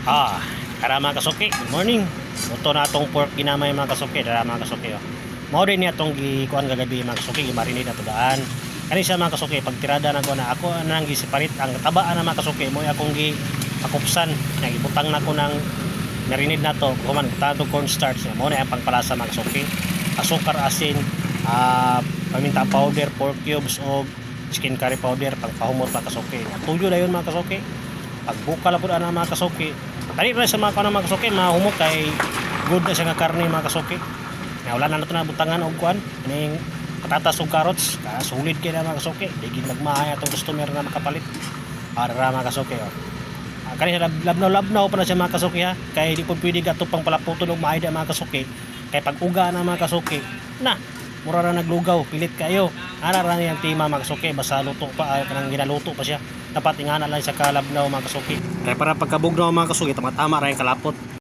Kara mga kasuki, good morning. Luto na itong pork ginamay mga kasuki. Dara mga kasuki. Mao din niya itong gikuan gagabi mga kasuki. Gimarinate na ito daan. Kani siya mga kasuki. Pag tirada na ko na ako nang gisiparit. Ang tabaan na mga kasuki. Mo akong gipakupsan. Nagibutang na ko ng marinade na to. Kuman tado cornstarch. Mo na ang pangpalasa mga kasuki. Asukar, asin, paminta powder, pork cubes o chicken curry powder pagpahumot mga kasuki. Tuyo na yun mga kasuki. Pagbuka lang po na mga kasuki. Dali na sa mga kasuki, mahumok kay good na siya nga karne mga kasuki. Wala na nato na butangan og kuan, aning patatas ug carrots, sulit kay na mga kasuki. Digid magmahay atong customer na makapalit. Para mga kasuki. Kani sa labnaw pa na siya mga kasuki ha. Kay di po pwede gato pang palaputon og maayda mga kasuki. Kay pag uga na mga kasuki, na mura ra naglugaw, pilit kayo. Ara ra niyang tima mga kasuki, basta luto pa kanang ginaluto pa siya. Dapat ingana lang sa kalabnaw mga kasuki. Kaya para pagkabugnaw mga kasuki, tama-tama ra yung kalapot.